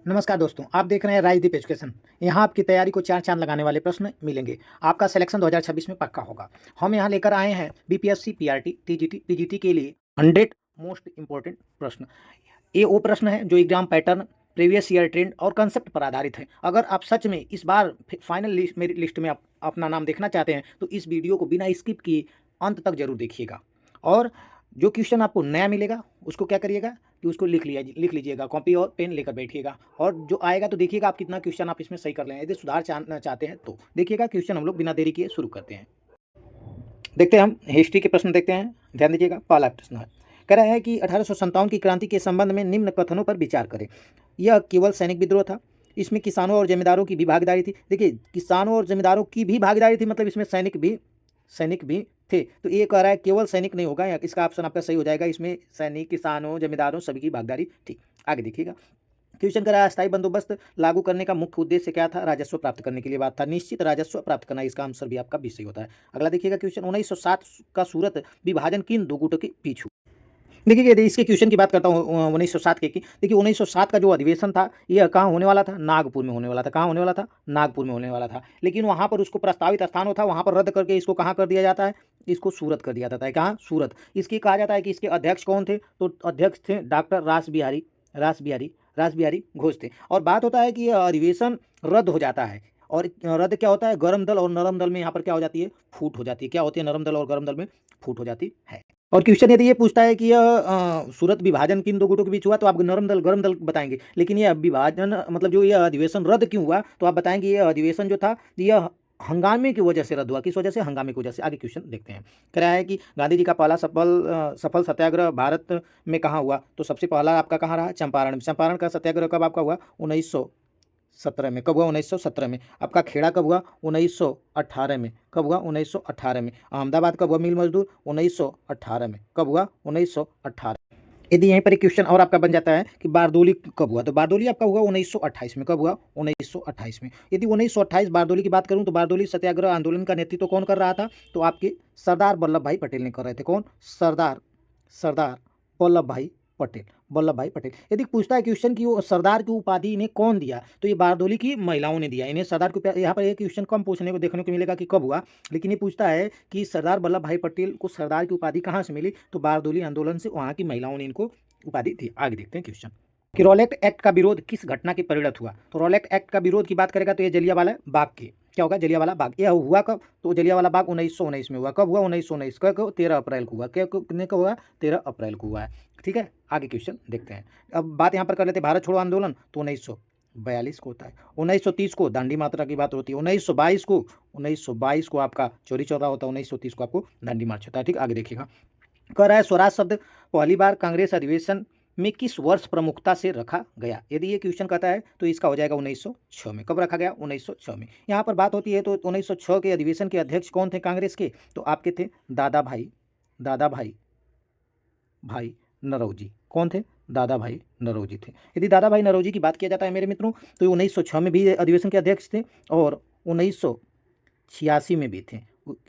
नमस्कार दोस्तों, आप देख रहे हैं राजदीप एजुकेशन। यहाँ आपकी तैयारी को चार चांद लगाने वाले प्रश्न मिलेंगे। आपका सिलेक्शन 2026 में पक्का होगा। हम यहाँ लेकर आए हैं बीपीएससी, पीआरटी, टीजीटी, पीजीटी के लिए 100 मोस्ट इंपॉर्टेंट प्रश्न। ये वो प्रश्न है जो exam pattern, previous year trend और कंसेप्ट पर आधारित है। अगर आप सच में इस बार फाइनल लिस्ट मेरी लिस्ट में अपना नाम देखना चाहते हैं तो इस वीडियो को बिना स्किप किए अंत तक जरूर देखिएगा। और जो क्वेश्चन आपको नया मिलेगा उसको क्या करिएगा कि उसको लिख लीजिएगा, कॉपी और पेन लेकर बैठिएगा। और जो आएगा तो देखिएगा आप कितना क्वेश्चन आप इसमें सही कर लें। यदि सुधार चाहते हैं तो देखिएगा क्वेश्चन हम लोग बिना देरी किए शुरू करते हैं। देखते हैं हम हिस्ट्री के प्रश्न देखते हैं, ध्यान दीजिएगा। पहला प्रश्न है, कह रहा है कि 1857 की क्रांति के संबंध में निम्न कथनों पर विचार करें। यह केवल सैनिक विद्रोह था, इसमें किसानों और जमींदारों की भी भागीदारी थी। देखिए, किसानों और जमींदारों की भी भागीदारी थी, मतलब इसमें सैनिक भी थे। तो ये कह रहा है केवल सैनिक नहीं होगा, इसका ऑप्शन आपका सही हो जाएगा। इसमें सैनिक, किसानों, जमींदारों सभी की भागीदारी थी। आगे देखिएगा, क्वेश्चन करा, अस्थायी बंदोबस्त लागू करने का मुख्य उद्देश्य क्या था? राजस्व प्राप्त करने के लिए बात था। निश्चित राजस्व प्राप्त करना, इसका आंसर भी आपका 20 सही होता है। अगला देखिएगा क्वेश्चन, 1907 का सूरत विभाजन किन दो गुटों के बीच हुआ? देखिए, यदि इसके क्वेश्चन की बात करता हूँ 1907 की, देखिए 1907 का जो अधिवेशन था यह कहाँ होने वाला था? नागपुर में होने वाला था। कहाँ होने वाला था? नागपुर में होने वाला था। लेकिन वहाँ पर उसको प्रस्तावित स्थान था, वहाँ पर रद्द करके इसको कहाँ कर दिया जाता है? इसको सूरत कर दिया जाता है। कहाँ? सूरत। इसकी कहा जाता है कि इसके अध्यक्ष कौन थे? तो अध्यक्ष थे डॉक्टर रास बिहारी घोष थे। और बात होता है कि यह अधिवेशन रद्द हो जाता है। और रद्द क्या होता है? गर्म दल और नरम दल में यहाँ पर क्या हो जाती है? फूट हो जाती है। क्या होती है? नरम दल और गर्म दल में फूट हो जाती है। और क्वेश्चन यदि ये पूछता है कि यह सूरत विभाजन किन दो गुटों के बीच हुआ, तो आप नरम दल गर्म दल बताएंगे। लेकिन यह विभाजन मतलब जो यह अधिवेशन रद्द क्यों हुआ, तो आप बताएंगे यह अधिवेशन जो था यह हंगामे की वजह से रद्द हुआ। किस वजह से? हंगामे की वजह से। आगे क्वेश्चन देखते हैं। कह रहा है कि गांधी जी का पहला सफल सत्याग्रह भारत में कहाँ हुआ? तो सबसे पहला आपका कहाँ रहा? चंपारण। चंपारण का सत्याग्रह कब आपका हुआ? 1917 में। कब हुआ? 1917 में। आपका खेड़ा कब हुआ? 1918 में। कब हुआ? 1918 में। अहमदाबाद कब हुआ? मिल मजदूर 1918 में। कब हुआ? 1918। यदि यहीं पर एक क्वेश्चन और आपका बन जाता है कि बारदोली कब हुआ, तो बारदोली आपका हुआ 1928 में। कब हुआ? 1928 में। यदि 1928 बारदोली की बात करूं तो बारदोली सत्याग्रह आंदोलन का नेतृत्व कौन कर रहा था? तो आपके सरदार वल्लभ भाई पटेल ने कर रहे थे। कौन? सरदार वल्लभ भाई पटेल। यदि पूछता है क्वेश्चन की वो सरदार की उपाधि इन्हें कौन दिया, तो ये बारदोली की महिलाओं ने दिया इन्हें सरदार की। यहाँ पर एक क्वेश्चन कम पूछने को देखने को मिलेगा कि कब हुआ, लेकिन ये पूछता है कि सरदार वल्लभ भाई पटेल को सरदार की उपाधि कहाँ से मिली, तो बारदोली आंदोलन से वहाँ की महिलाओं ने इनको उपाधि दी। आगे देखते हैं क्वेश्चन कि रॉलेट एक्ट का विरोध किस घटना के परिणत हुआ? तो रॉलेट एक्ट का विरोध की बात करेगा तो ये जलियांवाला बाग के। क्या होगा? जलियांवाला बाग। यह हुआ कब? तो जलियांवाला बाग 1919 में हुआ। कब हुआ? 1919 कब? 13 अप्रैल को हुआ। क्या कितने को हुआ? 13 अप्रैल को हुआ है। ठीक है, आगे क्वेश्चन देखते हैं। अब बात यहाँ पर कर लेते हैं भारत छोड़ो आंदोलन, तो 1942 को होता है। 1930 को दांडी मात्रा की बात होती है। 1922 को आपका चोरी चौरा होता है। 1930 को आपको दांडी मार्च होता है। ठीक, आगे देखिएगा। कह रहा है स्वराज शब्द पहली बार कांग्रेस अधिवेशन में किस वर्ष प्रमुखता से रखा गया? यदि ये क्वेश्चन कहता है तो इसका हो जाएगा 1906 में। कब रखा गया? 1906 में। यहाँ पर बात होती है तो 1906 के अधिवेशन के अध्यक्ष कौन थे कांग्रेस के? तो आपके थे दादा भाई नरौजी। कौन थे? दादा भाई नरौजी थे। यदि दादा भाई नरौजी की बात किया जाता है मेरे मित्रों, तो ये 1906 में भी अधिवेशन के अध्यक्ष थे और 1986 में भी थे।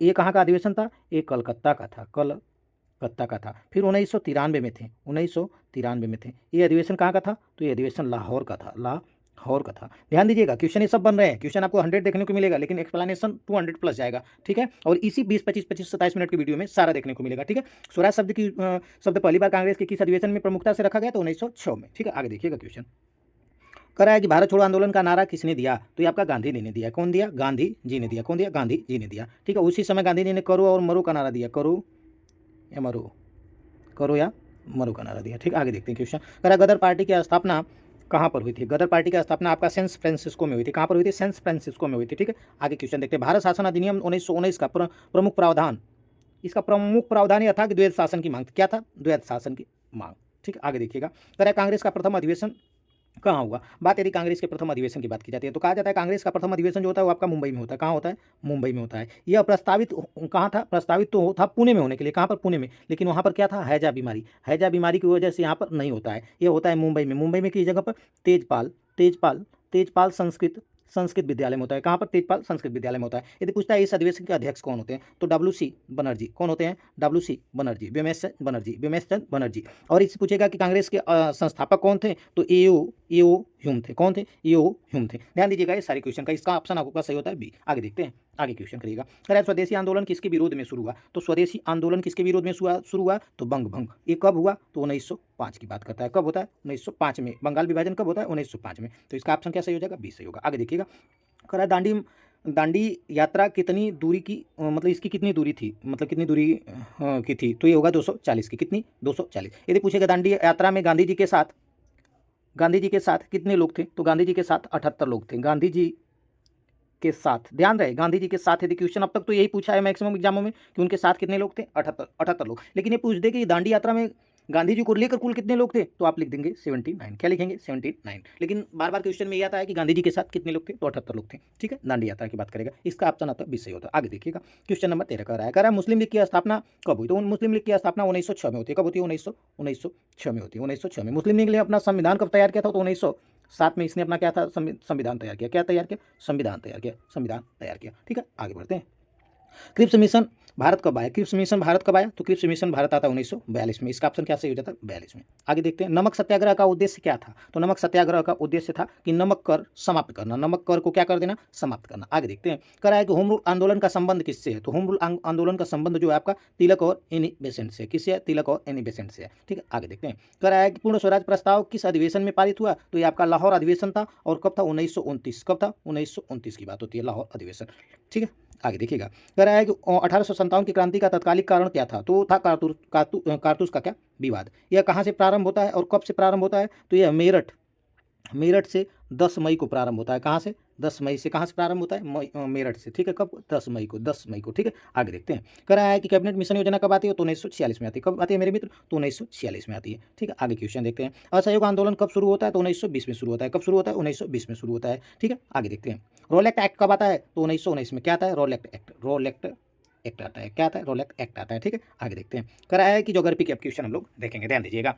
ये कहाँ का अधिवेशन था? ये कलकत्ता का था। कलकत्ता का था। फिर 1993 में थे। 1993 में थे। ये अधिवेशन कहाँ का था? तो ये अधिवेशन लाहौर का था। लाहौर का था। ध्यान दीजिएगा, क्वेश्चन ये सब बन रहे हैं। क्वेश्चन आपको 100 देखने को मिलेगा, लेकिन एक्सप्लेनेशन 200 प्लस जाएगा। ठीक है, और इसी 20-25 मिनट की वीडियो में सारा देखने को मिलेगा। ठीक है, स्वराज शब्द पहली बार कांग्रेस के किस अधिवेशन में प्रमुखता से रखा गया? तो 1906 में। ठीक है, आगे देखिएगा क्वेश्चन। कह रहा है कि भारत छोड़ो आंदोलन का नारा किसने दिया? तो ये आपका गांधी जी ने दिया। कौन दिया? गांधी जी ने दिया। कौन दिया? गांधी जी ने दिया। ठीक है, उसी समय गांधी जी ने करो और मरो का नारा दिया। करो या मरो का नारा दिया। ठीक, आगे देखते हैं क्वेश्चन। कह रहा है गदर पार्टी की स्थापना कहाँ पर हुई थी? गदर पार्टी की स्थापना आपका सैन फ्रांसिस्को में हुई थी। कहाँ पर हुई थी? सैन फ्रांसिस्को में हुई थी। ठीक है, आगे क्वेश्चन देखते हैं। भारत शासन अधिनियम 1919 का प्रमुख प्रावधान, इसका प्रमुख प्रावधान यह था कि द्वैध शासन की मांग। क्या था? द्वैध शासन की मांग। ठीक, आगे देखिएगा। कह रहा है कांग्रेस का प्रथम अधिवेशन कहाँ हुआ? बात यदि कांग्रेस के प्रथम अधिवेशन की बात की जाती है तो कहा जाता है कांग्रेस का प्रथम अधिवेशन जो होता है वो आपका मुंबई में होता है। कहाँ होता है? मुंबई में होता है। यह प्रस्तावित कहाँ था? प्रस्तावित तो था पुणे में होने के लिए। कहाँ पर? पुणे में। लेकिन वहाँ पर क्या था? हैजा बीमारी की वजह से यहाँ पर नहीं होता है। यह होता है मुंबई में। मुंबई में किस जगह पर? तेजपाल संस्कृत विद्यालय में होता है। कहाँ पर? तेजपाल संस्कृत विद्यालय में होता है। यदि पूछता है इस अधिवेशन के अध्यक्ष कौन होते हैं, तो WC बनर्जी। कौन होते हैं? WC बनर्जी, व्योमेश चंद्र बनर्जी। और इससे पूछेगा कि कांग्रेस के संस्थापक कौन थे, तो ईओ ह्यूम थे। कौन थे? ईओ ह्यूम थे। ध्यान दीजिएगा ये सारे क्वेश्चन का, इसका ऑप्शन आपका सही होता है बी। आगे देखते हैं, आगे क्वेश्चन करिएगा। कह रहा है स्वदेशी आंदोलन किसके विरोध में शुरू हुआ? तो स्वदेशी आंदोलन किसके विरोध में शुरू हुआ? तो बंग भंग। ये कब हुआ? तो 1905 की बात करता है। कब होता है? 1905 में। बंगाल विभाजन कब होता है? 1905 में। तो इसका ऑप्शन क्या सही हो जाएगा? बी सही होगा। आगे देखिएगा, कह रहा है दांडी यात्रा कितनी दूरी की, मतलब इसकी कितनी दूरी थी, मतलब कितनी दूरी की थी? तो ये होगा 240 की। कितनी? 240। यदि पूछेगा दांडी यात्रा में गांधी जी के साथ कितने लोग थे? तो गांधी जी के साथ 78 लोग थे। गांधी जी के साथ, ध्यान रहे, गांधी जी के साथ। यदि क्वेश्चन अब तक तो यही पूछा है मैक्सिमम एग्जामों में कि उनके साथ कितने लोग थे? 78 लोग। लेकिन ये पूछ दे कि दांडी यात्रा में गांधी जी को लेकर कुल कितने लोग थे? तो आप लिख देंगे 79। क्या लिखेंगे? 79। लेकिन बार बार क्वेश्चन में ये आता है कि गांधी जी के साथ कितने लोग थे? तो 78 लोग थे। ठीक है, दांडी यात्रा की बात करेगा। इसका ऑप्शन आता है बी सही होता है। आगे देखिएगा, क्वेश्चन नंबर 13 कह रहा है मुस्लिम लीग की स्थापना कब हुई? तो मुस्लिम लीग की स्थापना 1906 में होती है। कब होती है? 1906 में होती है। 1906 में। मुस्लिम लीग ने अपना संविधान कब तैयार किया था? तो 1907 में इसने अपना क्या था? संविधान तैयार किया। क्या तैयार किया? संविधान तैयार किया। संविधान तैयार किया। ठीक है, आगे बढ़ते हैं। क्रिप्स मिशन भारत कब आया? क्रिप्स मिशन भारत कब आया? तो क्रिप्स मिशन भारत आता है 1942 में। इसका ऑप्शन क्या सही हो जाता है? 42 में। आगे देखते हैं, नमक सत्याग्रह का उद्देश्य क्या था? तो नमक सत्याग्रह का उद्देश्य था कि नमक कर समाप्त करना। नमक कर को क्या कर देना? समाप्त करना। आगे देखते हैं, कह रहा है कि होम रूल आंदोलन का संबंध किससे है? तो होम रूल आंदोलन का संबंध जो है आपका तिलक और एनी बेसेंट से। किससे है? तिलक और एनी बेसेंट से है। ठीक है, आगे देखते हैं, कह रहा है कि पूर्ण स्वराज प्रस्ताव किस अधिवेशन में पारित हुआ? तो ये आपका लाहौर अधिवेशन था। और कब था? 1929। कब था? 1929 की बात होती है, लाहौर अधिवेशन। ठीक है, आगे देखिएगा, कह रहा है कि 1857 की क्रांति का तत्कालिक कारण क्या था? तो था कारतूस का क्या? विवाद। यह कहाँ से प्रारंभ होता है और कब से प्रारंभ होता है? तो यह मेरठ से 10 मई को प्रारंभ होता है। कहाँ से? 10 मई से। कहाँ से प्रारंभ होता है? मेरठ से। ठीक है, कब? 10 मई को। 10 मई को। ठीक है, आगे देखते हैं, कह रहा है कि कैबिनेट मिशन योजना कब आती है? तो 1946 में आती है। कब आती है मेरे मित्र? तो 1946 में आती है। ठीक है, आगे क्वेश्चन देखते हैं, असहयोग आंदोलन कब शुरू होता है? तो 1920 में शुरू होता है। कब शुरू होता है? 1920 में शुरू होता है। ठीक है, आगे देखते हैं, रोल एक्ट कब आता है? तो 1919 में। क्या आता है? रोल एक्ट आता है। क्या आता है? रोल एक्ट आता है। ठीक है, आगे देखते हैं, कह रहा है कि ज्योग्राफी के क्वेश्चन हम लोग देखेंगे। ध्यान दीजिएगा,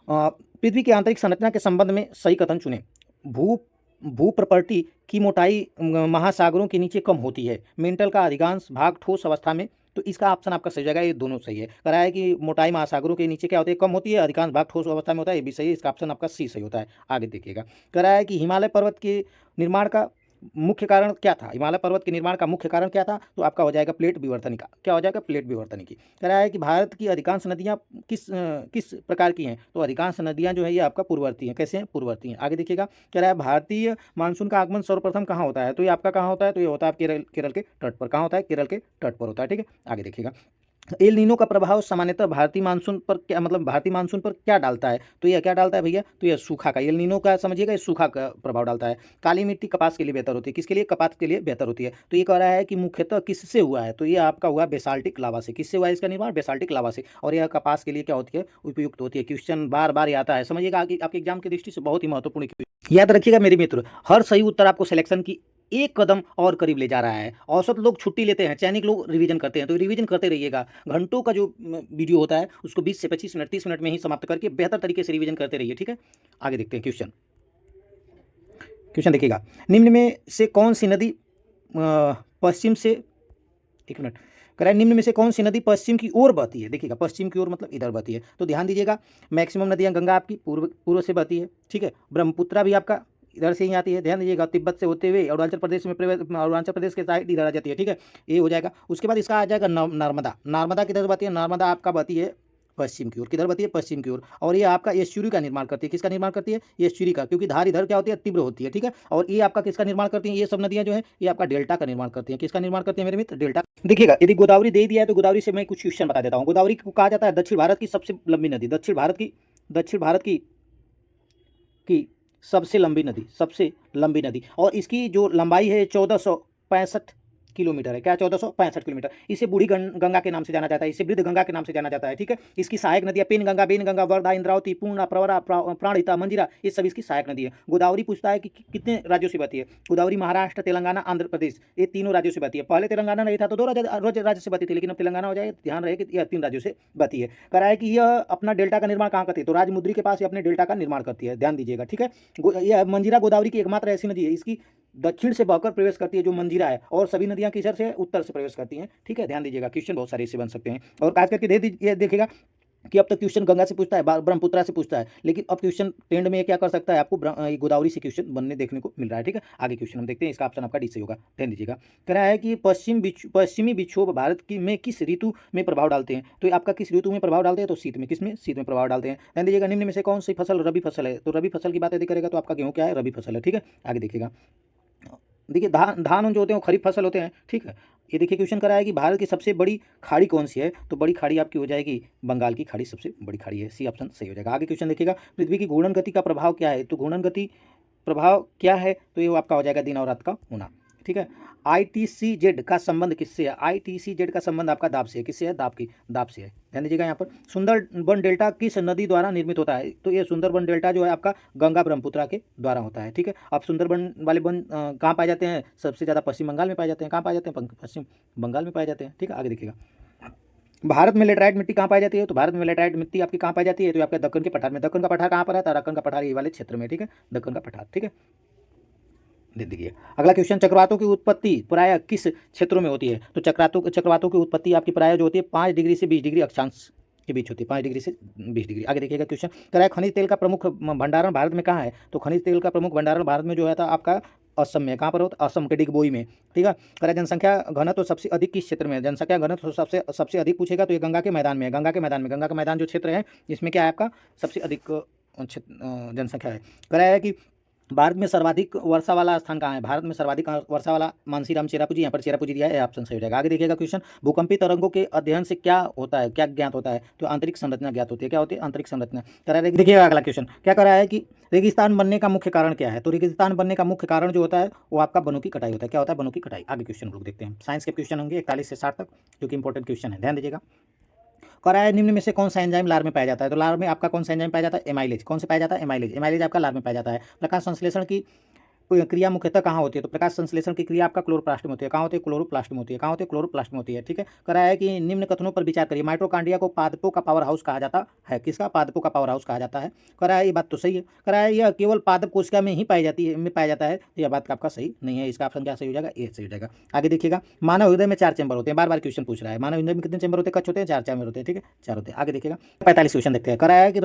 पृथ्वी की आंतरिक संरचना के संबंध में सही कथन चुनें। भू भू प्रॉपर्टी की मोटाई महासागरों के नीचे कम होती है। मेंटल का अधिकांश भाग ठोस अवस्था में। तो इसका ऑप्शन आपका सही जाएगा। ये दोनों सही है। कह रहा है कि मोटाई महासागरों के नीचे क्या होती है? कम होती है। अधिकांश भाग ठोस अवस्था में होता है। ये भी सही है। इसका ऑप्शन आपका सी सही होता है। आगे देखिएगा, कह रहा है कि हिमालय पर्वत के निर्माण का मुख्य कारण क्या था? हिमालय पर्वत के निर्माण का मुख्य कारण क्या था? तो आपका हो जाएगा प्लेट विवर्तन का। क्या हो जाएगा? प्लेट विवर्तन की। कह रहा है कि भारत की अधिकांश नदियाँ किस प्रकार की हैं? तो अधिकांश नदियाँ जो है ये आपका पूर्ववर्ती हैं। कैसे हैं? पूर्ववर्ती हैं। आगे देखिएगा, कह रहा है भारतीय मानसून का आगमन सर्वप्रथम कहाँ होता है? तो ये आपका कहाँ होता है? तो ये होता है केरल के तट पर। कहाँ होता है? केरल के तट पर होता है। ठीक है, आगे देखिएगा, एल नीनो का प्रभाव सामान्यतः भारतीय मानसून पर क्या, मतलब भारतीय मानसून पर क्या डालता है? तो यह क्या डालता है भैया? तो यह सूखा का, एल नीनो का समझिएगा, ये सूखा का प्रभाव डालता है। काली मिट्टी कपास के लिए बेहतर होती है। किसके लिए? कपास के लिए बेहतर होती है। तो ये कह रहा है कि मुख्यतः किससे हुआ है? तो ये आपका हुआ बेसाल्टिक लावा से। किससे हुआ है इसका निर्माण? बेसाल्टिक लावा से। और यह कपास के लिए क्या होती है? उपयुक्त होती है। क्वेश्चन बार बार आता है, समझिएगा, आपके एग्जाम की दृष्टि से बहुत ही महत्वपूर्ण। याद रखिएगा मेरे मित्र, हर सही उत्तर आपको सिलेक्शन की एक कदम और करीब ले जा रहा है। औसत लोग छुट्टी लेते हैं, चयनिक लोग रिवीजन करते हैं। तो रिवीजन करते रहिएगा। घंटों का जो वीडियो होता है उसको 20 से 25 मिनट, 30 मिनट में ही समाप्त करके बेहतर तरीके से रिवीजन करते रहिए। ठीक है, आगे देखते हैं क्वेश्चन। देखिएगा, निम्न में से कौन सी नदी पश्चिम से, एक मिनट, कह रहा है निम्न में से कौन सी नदी पश्चिम की ओर बहती है? देखिएगा, पश्चिम की ओर मतलब इधर बहती है। तो ध्यान दीजिएगा, मैक्सिमम नदियाँ गंगा आपकी पूर्व से बहती है। ठीक है, ब्रह्मपुत्रा भी आपका इधर से ही आती है। ध्यान दीजिएगा, तिब्बत से होते हुए अरुणाचल प्रदेश में प्रवेश, अरुणाचल प्रदेश के साइड इधर आ जाती है। ठीक है, ये हो जाएगा। उसके बाद इसका आ जाएगा नर्मदा किधर बहती है? नर्मदा आपका बहती है पश्चिम की ओर। किधर बहती है? पश्चिम की ओर। और ये आपका एस्चुरी का निर्माण करती है। किसका निर्माण करती है? एस्चुरी का, क्योंकि धार इधर क्या होती है? तीव्र होती है। ठीक है, और ये आपका किसका निर्माण करती है? ये सब नदियां जो है ये आपका डेल्टा का निर्माण करती है। किसका निर्माण करती है मेरे मित्र? डेल्टा। देखिएगा, यदि गोदावरी दे दिया है तो गोदावरी से मैं कुछ क्वेश्चन बता देता हूँ। गोदावरी को कहा जाता है दक्षिण भारत की सबसे लंबी नदी। दक्षिण भारत की सबसे लंबी नदी। और इसकी जो लंबाई है 1465 किलोमीटर है। क्या? 1465 किलोमीटर। इसे बूढ़ी गंगा के नाम से जाना जाता है। इसे वृद्ध गंगा के नाम से जाना जाता है। ठीक है, इसकी सहायक नदियाँ बेन गंगा, वर्धा, इंद्रावती, पूर्णा, प्रवरा, प्राणहिता, मंजीरा, ये सब इसकी सहायक नदी है। गोदावरी पूछता है कि कितने राज्यों से बहती है? गोदावरी महाराष्ट्र, तेलंगाना, आंध्र प्रदेश, ये तीनों राज्यों से बहती है। पहले तेलंगाना नहीं था तो 2 राज्य से बहती थी, लेकिन अब तेलंगाना हो जाए। ध्यान रहे कि यह 3 राज्यों से बहती है। कह रहा है कि यह अपना डेल्टा का निर्माण कहाँ करती है? तो राजमुद्री के पास ये अपने डेल्टा का निर्माण करती है। ध्यान दीजिएगा। ठीक है, यह मंजीरा गोदावरी की एकमात्र ऐसी नदी है, इसकी दक्षिण से बहकर प्रवेश करती है जो मंजीरा है, और सभी नदियां किधर से? उत्तर से प्रवेश करती हैं। ठीक है, ध्यान दीजिएगा, क्वेश्चन बहुत सारे इससे बन सकते हैं। और खास करके देखिएगा, कि अब तक क्वेश्चन गंगा से पूछता है, ब्रह्मपुत्रा से पूछता है, लेकिन अब क्वेश्चन ट्रेंड में क्या कर सकता है, आपको ये गोदावरी से क्वेश्चन बनने देखने को मिल रहा है। ठीक है, आगे क्वेश्चन हम देखते हैं, इसका ऑप्शन आपका डी सही होगा, ध्यान दीजिएगा। कह रहा है कि पश्चिमी विक्षोभ भारत की में किस ऋतु में प्रभाव डालते हैं, तो ये आपका किस ऋतु में प्रभाव डालते हैं, तो शीत में, किस में, शीत में प्रभाव डालते हैं। ध्यान दीजिएगा, निम्न में से कौन सी फसल रबी फसल है, तो रबी फसल की बात यदि करेगा तो आपका गेहूं क्या है, रबी फसल है। ठीक है, आगे देखिएगा, देखिए धान जो होते हैं वो खरीफ फसल होते हैं। ठीक है, ये देखिए क्वेश्चन करा है कि भारत की सबसे बड़ी खाड़ी कौन सी है, तो बड़ी खाड़ी आपकी हो जाएगी बंगाल की खाड़ी, सबसे बड़ी खाड़ी है, सी ऑप्शन सही हो जाएगा। आगे क्वेश्चन देखिएगा, पृथ्वी की घूर्णन गति का प्रभाव क्या है, तो घूर्णन गति प्रभाव क्या है, तो ये आपका हो जाएगा दिन और रात का होना। ठीक है, ITCZ का संबंध किससे है, ITCZ का संबंध आपका दाब से है, किससे है, दाब से है। ध्यान दीजिएगा, यहाँ पर सुंदरबन डेल्टा किस नदी द्वारा निर्मित होता है, तो ये सुंदरबन डेल्टा जो है आपका गंगा ब्रह्मपुत्रा के द्वारा होता है। ठीक है, अब सुंदरबन वाले वन कहाँ पाए जाते हैं, सबसे ज़्यादा पश्चिम बंगाल में पाए जाते हैं। कहाँ पाए जाते हैं, पश्चिम बंगाल में पाए जाते हैं। ठीक है, आगे देखिएगा, भारत में लेटराइट मिट्टी कहाँ पाई जाती है, तो भारत में लेटराइट मिट्टी आपकी कहाँ पाई जाती है, तो आपके दक्कन के पठार में। दक्कन का पठार कहाँ पर है, तो दक्कन का पठार ये वाले क्षेत्र में। ठीक है, दक्कन का पठार। ठीक है, दे दीजिए। अगला क्वेश्चन, चक्रवातों की उत्पत्ति प्रायः किस क्षेत्रों में होती है, तो चक्रवातों की उत्पत्ति आपकी प्रायः जो होती है 5 डिग्री से 20 डिग्री अक्षांश के बीच होती है, 5 डिग्री से 20 डिग्री। आगे देखिएगा क्वेश्चन, कह रहा है खनिज तेल का प्रमुख भंडारण भारत में कहाँ है, तो खनिज तेल का प्रमुख भंडारण भारत में जो है था आपका असम में। कहाँ पर होता है, असम के डिगबोई में। ठीक है, कह रहा है जनसंख्या घनत्व सबसे अधिक किस क्षेत्र में है, जनसंख्या घनत्व सबसे अधिक पूछेगा तो ये गंगा के मैदान में है। गंगा का मैदान जो क्षेत्र है इसमें क्या है आपका सबसे अधिक जनसंख्या है। कह रहा है कि भारत में सर्वाधिक वर्षा वाला स्थान कहाँ है, भारत में सर्वाधिक वर्षा वाला मानसीराम चेरापूंजी, यहाँ पर चेरापूंजी दिया है, ऑप्शन सही हो जाएगा। आगे देखिएगा क्वेश्चन, भूकंपी तरंगों के अध्ययन से क्या होता है, क्या ज्ञात होता है, तो आंतरिक संरचना ज्ञात होती है। क्या होती है, आंतरिक संरचना। कह रहा है, देखिएगा अगला क्वेश्चन क्या कर रहा है कि रेगिस्तान बनने का मुख्य कारण क्या है, तो रेगिस्तान बनने का मुख्य कारण जो होता है वो आपका वनों की कटाई होता है। क्या होता है, वनों की कटाई। आगे क्वेश्चन हम लोग देखते हैं, साइंस के क्वेश्चन होंगे 41 से 60 तक, जो कि इंपॉर्टेंट क्वेश्चन है, ध्यान दीजिएगा। कह रहा है निम्न में से कौन सा एंजाइम लार में पाया जाता है, तो लार में आपका कौन सा एंजाइम पाया जाता है, एमाइलेज। कौन से पाया जाता है, एमाइलेज। एमाइलेज आपका लार में पाया जाता है। प्रकाश संश्लेषण की क्रिया मुख्यतः कहाँ होती है, तो प्रकाश संश्लेषण की क्रिया आपका क्लोरोप्लास्ट में होती है। कहाँ होती है, क्लोरोप्लास्ट में होती है। कहाँ होती है, क्लोरोप्लास्ट में होती है। ठीक है, कह रहा है कि निम्न कथनों पर विचार करिए, माइटोकॉन्ड्रिया को पादपों का पावर हाउस कहा जाता है, किसका, पादपों का पावर हाउस कहा जाता है। कह रहा है ये बात तो सही है, कह रहा है यह केवल पादप कोशिका में ही पाई जाती है, में पाया जाता है, तो यह बात आपका सही नहीं है। इसका ऑप्शन क्या सही हो जाएगा, ए सही हो जाएगा। आगे देखिएगा, मानव हृदय में 4 चैम्बर होते हैं, बार बार क्वेश्चन पूछ रहा है, मानव हृदय में कितने चैम्बर होते हैं, कच्छ होते हैं, 4 चैम्बर होते हैं। ठीक है, 4 होते हैं। आगे देखिएगा 45 क्वेश्चन देखते हैं। कह रहा है कि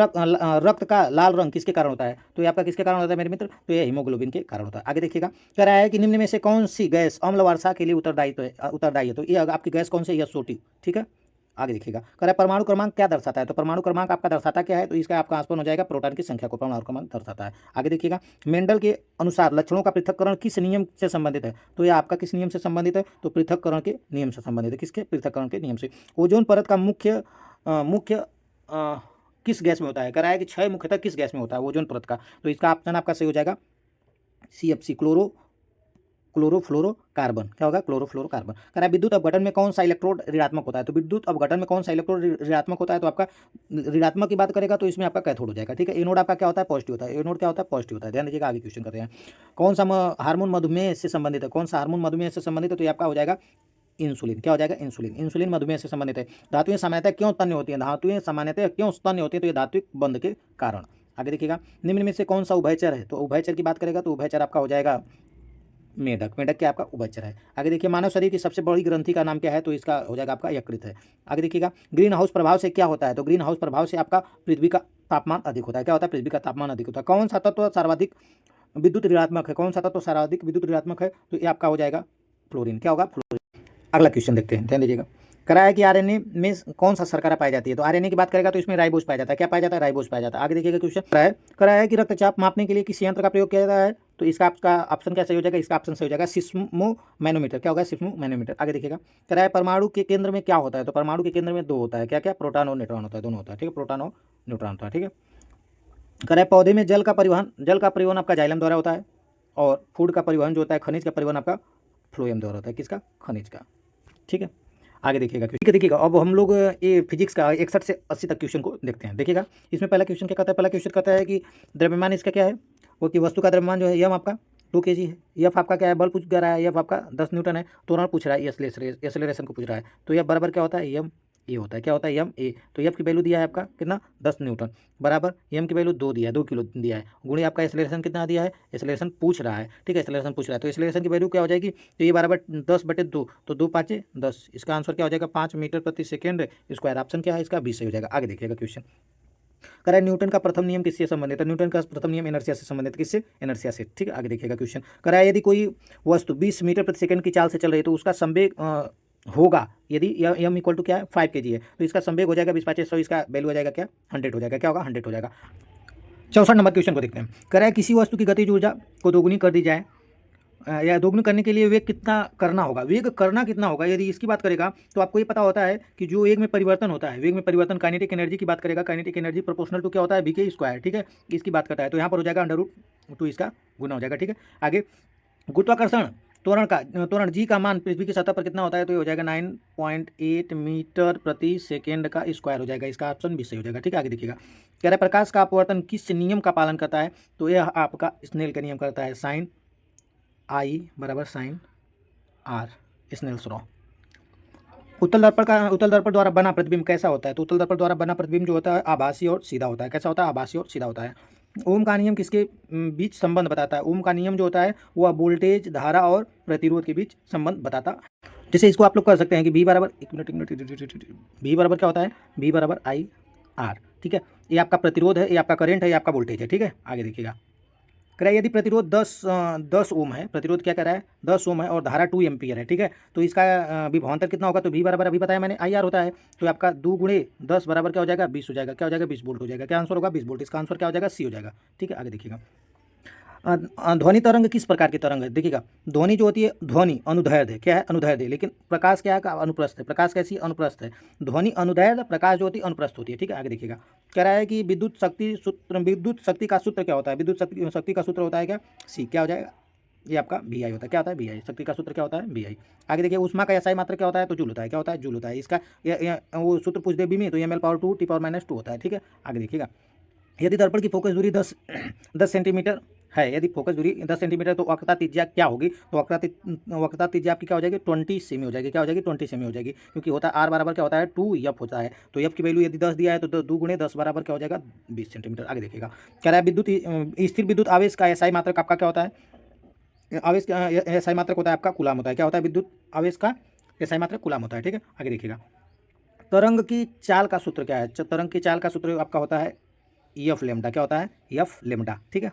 रक्त का लाल रंग किसके कारण होता है, तो ये आपका किसके कारण होता है मेरे मित्र, तो ये हीमोग्लोबिन के कारण होता है। आगे देखिएगा, कह रहा है कि निम्न में से कौन सी गैस अम्ल वर्षा के लिए उत्तरदायी है, तो ये आपकी गैस कौन सी है, SO2। ठीक है, आगे देखिएगा, कह रहा है परमाणु क्रमांक क्या दर्शाता है, तो परमाणु क्रमांक आपका दर्शाता क्या है, तो इसका आपका आंसर हो जाएगा प्रोटॉन की संख्या को परमाणु क्रमांक दर्शाता है। आगे देखिएगा, मेंडल के अनुसार लक्षणों का पृथक्करण किस नियम से संबंधित है, तो ये आपका किस नियम से संबंधित है, तो पृथक्करण के नियम से संबंधित है। किसके, पृथक्करण के नियम से। ओजोन परत का मुख्य किस गैस में होता है, कह रहा है कि क्षय मुख्यतः किस गैस में होता है, ओजोन परत का, तो इसका ऑप्शन आपका सही हो जाएगा CFC, क्लोरोफ्लोरोकार्बन। क्या होगा, क्लोरोफ्लोरोकार्बन। कह रहा है विद्युत अपघटन में कौन सा इलेक्ट्रोड ऋणात्मक होता है, तो विद्युत अपघटन में कौन सा इलेक्ट्रोड ऋणात्मक होता है, तो आपका ऋणात्मक की बात करेगा तो इसमें आपका कैथोड हो जाएगा। ठीक है, एनोड आपका क्या होता है, पॉजिटिव होता है। एनोड क्या होता है, पॉजिटिव होता है। ध्यान दीजिएगा, आगे क्वेश्चन करते हैं, कौन सा हार्मोन मधुमेह से संबंधित है, कौन सा हार्मोन मधुमेह से संबंधित है, तो ये आपका हो जाएगा इंसुलिन। क्या हो जाएगा, इंसुलिन। इंसुलिन मधुमेह से संबंधित है। धातुएं सामान्यतः क्यों उत्पन्न होती हैं, धातुएं सामान्यतः क्यों उत्पन्न होती है, तो ये धात्विक बंध के कारण। आगे देखिएगा, निम्न में से कौन सा उभयचर है, तो उभयचर की बात करेगा तो उभयचर आपका हो जाएगा मेढक। मेढक क्या आपका उभयचर है। आगे देखिए, मानव शरीर की सबसे बड़ी ग्रंथि का नाम क्या है, तो इसका हो जाएगा आपका यकृत है। आगे देखिएगा, ग्रीन हाउस प्रभाव से क्या होता है, तो ग्रीन हाउस प्रभाव से आपका पृथ्वी का तापमान अधिक होता है। क्या होता है, पृथ्वी का तापमान अधिक होता है। कौन सा तत्व सर्वाधिक विद्युत ऋणात्मक है, कौन सा तत्व सर्वाधिक विद्युत ऋणात्मक है, तो ये आपका हो जाएगा फ्लोरीन। क्या होगा, फ्लोरीन। अगला क्वेश्चन देखते हैं, ध्यान दीजिएगा। करा है कि RNA में कौन सा शर्करा पाई जाती है, तो RNA की बात करेगा तो इसमें राइबोज पाया जाता है। क्या पाया जाता है, राइबोज पाया जाता है। आगे देखिएगा क्वेश्चन करा है कि रक्तचाप मापने के लिए किस यंत्र का प्रयोग किया जाता है, तो इसका आपका ऑप्शन क्या सही हो जाएगा, इसका ऑप्शन सही हो जाएगा सिस्मोमैनोमीटर। क्या होगा, सिस्मोमैनोमीटर। आगे देखिएगा, करा है परमाणु के केंद्र में क्या होता है, तो परमाणु के केंद्र में 2 होता है। क्या क्या, प्रोटॉन और न्यूट्रॉन होता है, दोनों होता है। ठीक है, प्रोटॉन और न्यूट्रॉन होता है। ठीक है, करा है पौधे में जल का परिवहन आपका जाइलम द्वारा होता है, और फूड का परिवहन जो होता है, खनिज का परिवहन आपका फ्लोएम द्वारा होता है। किसका, खनिज का। ठीक है, आगे देखिएगा। ठीक है, देखिएगा अब हम लोग ये फिजिक्स का 61 से 80 तक क्वेश्चन को देखते हैं। देखिएगा, इसमें पहला क्वेश्चन क्या कहता है, पहला क्वेश्चन कहता है कि द्रव्यमान इसका क्या है, वो कि वस्तु का द्रव्यमान जो है यम आपका 2 kg है। एफ आपका क्या है, बल पूछ रहा है, एफ आपका 10 न्यूटन है। त्वरण पूछ रहा है, एक्सेलरेशन को पूछ रहा है, तो यह बराबर क्या होता है, यम ये होता है। क्या होता है? M A. तो एफ की वैल्यू दिया है आपका कितना? 10 न्यूटन बराबर एम की वैल्यू 2 दिया है, 2 किलो दिया है, गुणे आपका एक्सेलरेशन कितना दिया है? एक्सेलरेशन पूछ रहा है, ठीक है, एक्सेलरेशन पूछ रहा है। तो एक्सेलरेशन की वैल्यू क्या हो जाएगी? तो ये बराबर 10/2, तो 2 पाँचे 10। इसका आंसर क्या हो जाएगा? 5 मीटर प्रति सेकेंड स्क्वायर। ऑप्शन क्या है इसका? 20 सही हो जाएगा। आगे देखिएगा क्वेश्चन। कह रहा है न्यूटन का प्रथम नियम किससे संबंधित है? न्यूटन का प्रथम नियम इनर्शिया से संबंधित। किससे? इनर्शिया से। ठीक है, आगे देखिएगा क्वेश्चन। कह रहा है यदि कोई वस्तु 20 मीटर प्रति सेकंड की चाल से चल रही है तो उसका संवेग होगा यदि एम इक्वल टू क्या है? 5 kg है, तो इसका संवेग हो जाएगा 20/100, इसका वैल्यू हो जाएगा क्या? 100 हो जाएगा। क्या होगा? 100 हो जाएगा। 64 नंबर क्वेश्चन को देखते हैं। कह रहा है किसी वस्तु की गतिज ऊर्जा को दोगुनी कर दी जाए या दोगुनी करने के लिए वेग कितना करना होगा? वेग करना कितना होगा यदि इसकी बात करेगा तो आपको ये पता होता है कि जो वेग में परिवर्तन होता है, वेग में परिवर्तन काइनेटिक एनर्जी की बात करेगा, काइनेटिक एनर्जी प्रोपोर्शनल टू क्या होता है? v के स्क्वायर। ठीक है, इसकी बात करता है तो यहाँ पर हो जाएगा √2, इसका गुना हो जाएगा। ठीक है, आगे गुरुत्वाकर्षण त्वरण जी का मान पृथ्वी की सतह पर कितना होता है? तो ये हो जाएगा 9.8 मीटर प्रति सेकेंड का स्क्वायर हो जाएगा। इसका ऑप्शन भी सही हो जाएगा। ठीक है, आगे देखिएगा। कह रहा है प्रकाश का अपवर्तन किस नियम का पालन करता है? तो यह आपका स्नेल का नियम करता है, साइन आई बराबर साइन आर, स्नेल्स लॉ। उत्तल दर्पण द्वारा बना प्रतिबिंब कैसा होता है? तो उत्तल दर्पण द्वारा बना प्रतिबिंब जो होता है आभासी और सीधा होता है। कैसा होता है? आभासी और सीधा होता है। ओम का नियम किसके बीच संबंध बताता है? ओम का नियम जो होता है वह वोल्टेज, धारा और प्रतिरोध के बीच संबंध बताता है। जैसे इसको आप लोग कर सकते हैं कि V बराबर, एक मिनट, V बराबर क्या होता है? V बराबर आई आर। ठीक है, ये आपका प्रतिरोध है, ये आपका करंट है, ये आपका वोल्टेज है। ठीक है, आगे देखिएगा। कह रहा है यदि प्रतिरोध 10 ओम है, प्रतिरोध क्या कर रहा है? 10 ओम है और धारा 2 एम्पियर है। ठीक है, तो इसका विभवांतर कितना होगा? तो V बराबर अभी बताया मैंने, IR होता है। तो आपका 2 गुणे 10 बराबर क्या हो जाएगा? 20 हो जाएगा। क्या हो जाएगा? 20 वोल्ट हो जाएगा। क्या आंसर होगा? 20 वोल्ट। इसका आंसर क्या हो जाएगा? सी हो जाएगा। ठीक है, आगे देखिएगा। ध्वनि तरंग किस प्रकार की तरंग है? देखिएगा, ध्वनि जो होती है, ध्वनि अनुदैर्ध्य है। क्या है? अनुदैर्ध्य है। लेकिन प्रकाश क्या है? अनुप्रस्थ है। प्रकाश कैसी? अनुप्रस्थ है। ध्वनि अनुदैर्ध्य, प्रकाश जो होती है अनुप्रस्थ होती है। ठीक है, आगे देखिएगा। कह रहा है कि विद्युत शक्ति का सूत्र क्या होता है? विद्युत शक्ति का सूत्र होता है क्या? सी। क्या हो जाएगा? ये आपका VI होता है। क्या होता है? VI। शक्ति का सूत्र क्या होता है? VI। आगे देखिए, ऊष्मा का SI मात्रा क्या होता है? तो जूल होता है। क्या होता है? जूल होता है। इसका वो सूत्र पूछ दे भी में तो mL/2 T⁻⁻2 होता है। ठीक है, आगे देखिएगा। यदि दर्पण की फोकस दूरी 10 सेंटीमीटर है, यदि फोकस दूरी 10 सेंटीमीटर तो वक्रता त्रिज्या क्या होगी? तो वक्रता त्रिज्या आपकी क्या हो जाएगी? 20 सेमी हो जाएगी। क्या हो जाएगी? 20 सेमी हो जाएगी, क्योंकि होता है R बराबर क्या होता है? 2F होता है। तो F की वैल्यू यदि 10 दिया है तो 2 गुणे 10 बराबर क्या हो जाएगा? 20 सेंटीमीटर। आगे देखिएगा। कह रहा है स्थिर विद्युत आवेश का SI मात्रक आपका क्या होता है? आवेश का SI मात्रक होता है आपका कूलाम होता है। क्या होता है? विद्युत आवेश का SI मात्रक कूलाम होता है। ठीक है, आगे देखिएगा। तरंग की चाल का सूत्र क्या है? तरंग की चाल का सूत्र आपका होता है एफ लेमडा। क्या होता है? F lambda. ठीक है,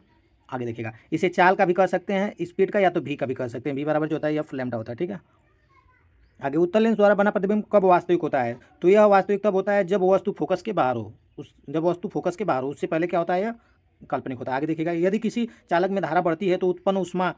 आगे देखिएगा। इसे चाल का भी कह सकते हैं, स्पीड का, या तो भी का भी कह सकते हैं। V बराबर जो होता है एफ लेमडा होता है। ठीक है, आगे उत्तल लेंस द्वारा बना प्रतिबिंब कब वास्तविक होता है? तो यह वास्तविक तब होता है जब वस्तु फोकस के बाहर हो। जब वस्तु फोकस के बाहर हो, उससे पहले क्या होता है? यह काल्पनिक होता है। आगे देखिएगा। यदि किसी चालक में धारा बढ़ती है तो उत्पन्न ऊष्मा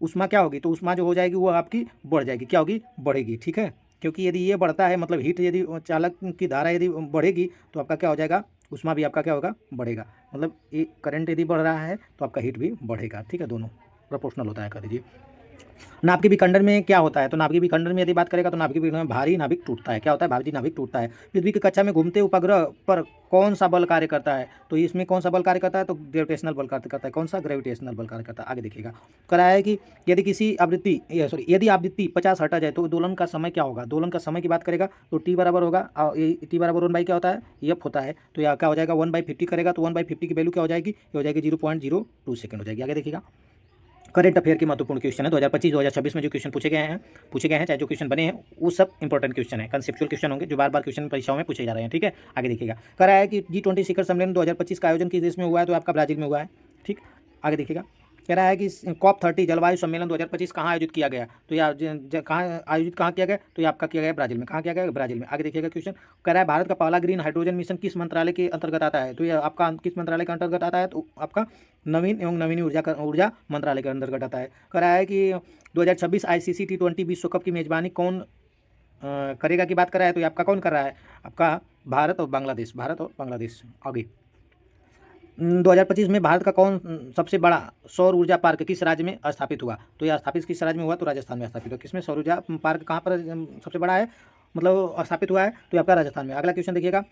ऊष्मा क्या होगी? तो ऊष्मा जो हो जाएगी वो आपकी बढ़ जाएगी। क्या होगी? बढ़ेगी। ठीक है, क्योंकि यदि ये बढ़ता है मतलब हीट, यदि चालक की धारा यदि बढ़ेगी तो आपका क्या हो जाएगा? ऊष्मा भी आपका क्या होगा? बढ़ेगा। मतलब ये करंट यदि बढ़ रहा है तो आपका हीट भी बढ़ेगा। ठीक है, दोनों प्रोपोर्शनल होता है, कह दीजिए। नाभिक विखंडन में क्या होता है? तो नाभिक विखंडन में यदि बात करेगा तो नाभिक विखंडन में भारी नाभिक टूटता है। क्या होता है? भारी नाभिक टूटता है। पृथ्वी की कक्षा में घूमते उपग्रह पर कौन सा बल कार्य करता है? तो इसमें कौन सा बल कार्य करता है? तो ग्रेविटेशनल बल कार्य करता है। कौन सा? ग्रेविटेशनल बल कार्य करता है। आगे देखिएगा। करा है कि यदि आवृत्ति 50 हटा जाए तो दोलन का समय क्या होगा? दोलन का समय की बात करेगा तो T बराबर होगा, T बराबर 1 बाई क्या होता है? F होता है। तो यह क्या हो जाएगा? 1/50 करेगा तो 1/50 की वैल्यू क्या हो जाएगी? ये हो जाएगी 0.02 सेकंड हो जाएगी। आगे देखिएगा। करंट अफेयर के महत्वपूर्ण क्वेश्चन है 2025-2026 में जो क्वेश्चन पूछे गए हैं, चाहे जो क्वेश्चन बने हैं वो सब इंपॉर्टेंट क्वेश्चन है, कंसेप्चुअल क्वेश्चन होंगे जो बार बार क्वेश्चन परीक्षाओं में पूछे जा रहे हैं। ठीक है, आगे देखिएगा। कह रहा है कि G20 शिखर सम्मेलन 2025 का आयोजन किस देश में हुआ है? तो आपका ब्राजील में हुआ है। ठीक, आगे देखिएगा। कह रहा है कि COP30 जलवायु सम्मेलन 2025 कहाँ आयोजित किया गया? तो यह कहाँ किया गया? तो ये आपका किया गया ब्राजील में। कहाँ किया गया? ब्राजील में। आगे देखिएगा क्वेश्चन। कह रहा है भारत का पहला ग्रीन हाइड्रोजन मिशन किस मंत्रालय के अंतर्गत आता है? तो ये आपका किस मंत्रालय के अंतर्गत आता है? तो आपका नवीन एवं नवीन ऊर्जा मंत्रालय के अंतर्गत आता है। कह रहा है कि 2026 ICC T20 विश्व कप की मेजबानी कौन करेगा की बात कर रहा है? तो ये आपका कौन कर रहा है? आपका भारत और बांग्लादेश। आगे 2025 में भारत का कौन सबसे बड़ा सौर ऊर्जा पार्क किस राज्य में स्थापित हुआ? तो यह स्थापित किस राज्य में हुआ? तो राजस्थान में स्थापित हुआ। किसमें सौर ऊर्जा पार्क कहाँ पर सबसे बड़ा है, मतलब स्थापित हुआ है? तो आपका राजस्थान में। अगला क्वेश्चन देखिएगा।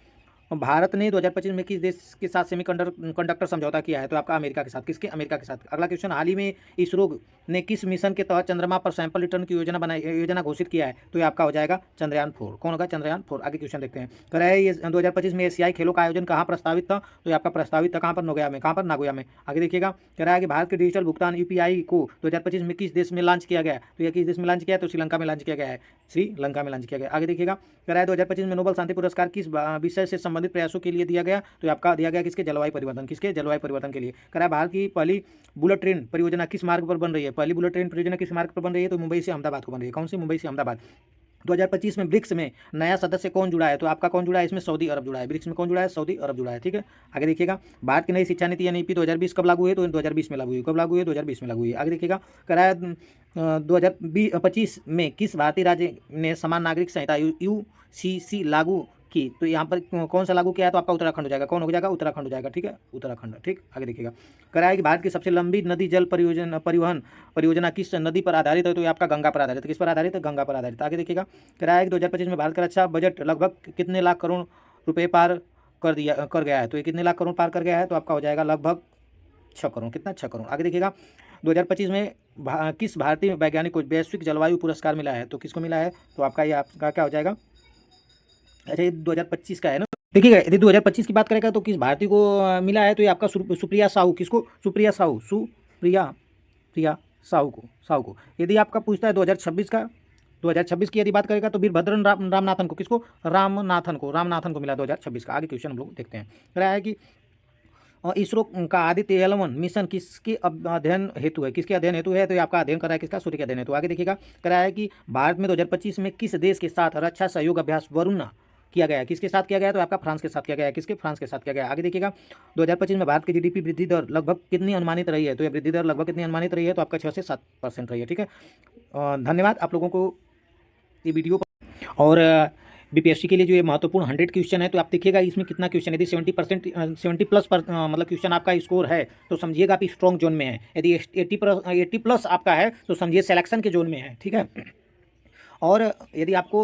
भारत ने 2025 में किस देश के साथ कंडक्टर समझौता किया है? तो आपका अमेरिका के साथ। किसके? अमेरिका के साथ। अगला क्वेश्चन, हाल ही में इसरो ने किस मिशन के तहत चंद्रमा पर सैंपल रिटर्न की योजना घोषित किया है? तो ये आपका हो जाएगा चंद्रयान 4। कौन होगा? चंद्रयान 4। आगे क्वेश्चन देखते हैं। कह रहा है ये 2025 में एशियाई खेलों का आयोजन कहाँ प्रस्तावित था? तो ये आपका प्रस्तावित था कहाँ पर? नोगोया में। कहाँ पर? नागोया में। आगे देखिएगा, कह रहा है कि भारत के डिजिटल भुगतान यूपीआई को 2025 में किस देश में लॉन्च किया गया है? तो ये किस देश में लॉन्च किया है? तो श्रीलंका में लॉन्च किया गया है। श्रीलंका में लॉन्च किया गया। आगे देखिएगा, कह रहा है 2025 में नोबेल शांति पुरस्कार किस विषय से संबंधित प्रयासों के लिए दिया गया? तो ये आपका दिया गया किसके? जलवायु परिवर्तन। किसके? जलवायु परिवर्तन के लिए। कह रहा है भारत की पहली बुलेट ट्रेन परियोजना किस मार्ग पर बन रही है? पहली बुलेट ट्रेन परियोजना किस मार्ग पर बन रही है? तो मुंबई से अहमदाबाद को बन रही है। कौन सी? मुंबई से अहमदाबाद। 2025 में ब्रिक्स में नया सदस्य कौन जुड़ा है? तो आपका कौन जुड़ा है? इसमें सऊदी अरब जुड़ा है। ब्रिक्स में कौन जुड़ा है? सऊदी अरब जुड़ा है। ठीक है, आगे देखिएगा, भारत की नई शिक्षा नीति यानी नीति 2020 कब लागू हुई? तो 2020 में लागू हुई। कब लागू हुई? 2020 में लागू हुई। आगे देखिएगा, कराया 2025 में किस भारतीय राज्य ने समान नागरिक संहिता यूसीसी लागू की? तो यहाँ पर कौन सा लागू किया है? तो आपका उत्तराखंड हो जाएगा। कौन हो जाएगा? उत्तराखंड हो जाएगा। ठीक है, उत्तराखंड। ठीक, आगे देखिएगा, कराया कि भारत की सबसे लंबी नदी जल परिवहन परियोजना किस नदी पर आधारित है? तो ये आपका गंगा पर आधारित है। किस पर आधारित है? गंगा पर आधारित। आगे देखिएगा, कराया कि 2025 में भारत का रक्षा बजट लगभग कितने लाख करोड़ रुपए पार कर गया है? तो ये कितने लाख करोड़ पार कर गया है? तो आपका हो जाएगा लगभग 6 करोड़। कितना? 6 करोड़। आगे देखिएगा, 2025 में किस भारतीय वैज्ञानिक को वैश्विक जलवायु पुरस्कार मिला है? तो किसको मिला है? तो आपका ये आपका क्या हो जाएगा? अच्छा, ये 2025 का है ना। देखिएगा, यदि 2025 की बात करेगा तो किस भारतीय को मिला है? तो ये आपका सुप्रिया साहू। किसको? सुप्रिया साहू। प्रिया साहू को। यदि आपका पूछता है 2026 की यदि बात करेगा तो वीरभद्रन रामनाथन को। किसको? रामनाथन को मिला 2026 का। आगे क्वेश्चन हम लोग देखते हैं। कह रहा है कि इसरो का आदित्य 11 मिशन किसके अध्ययन हेतु है? किसके अध्ययन हेतु है? तो ये आपका अध्ययन कर रहा है किसका? सूर्य के अध्ययन हेतु। आगे देखिएगा, कह रहा है कि भारत में 2025 में किस देश के साथ रक्षा सहयोग अभ्यास वरुण किया गया है? किसके साथ किया गया है? तो आपका फ्रांस के साथ किया गया है। किसके? फ्रांस के साथ किया गया है। आगे देखिएगा, 2025 में भारत की जीडीपी वृद्धि दर लगभग कितनी अनुमानित रही है? तो ये वृद्धि दर लगभग कितनी अनुमानित रही है? तो आपका 6 से 7% रही है। ठीक है, धन्यवाद आप लोगों को ये वीडियो। और बीपीएससी के लिए जो ये महत्वपूर्ण 100 क्वेश्चन है, तो आप देखिएगा इसमें कितना क्वेश्चन, यदि 70% 70 प्लस मतलब क्वेश्चन आपका स्कोर है तो समझिएगा आप स्ट्रॉन्ग जोन में है। यदि 80 प्लस आपका है तो समझिए सिलेक्शन के जोन में है। ठीक है, और यदि आपको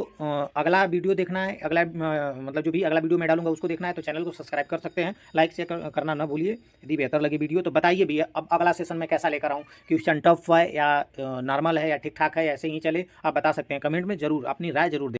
अगला वीडियो देखना है, अगला मतलब जो भी अगला वीडियो मैं डालूंगा उसको देखना है, तो चैनल को सब्सक्राइब कर सकते हैं। लाइक शेयर करना ना भूलिए। यदि बेहतर लगे वीडियो तो बताइए भैया अब अगला सेशन में कैसा लेकर आऊँ, क्वेश्चन टफ है या नॉर्मल है या ठीक ठाक है, ऐसे ही चले, आप बता सकते हैं कमेंट में। जरूर अपनी राय जरूर दें।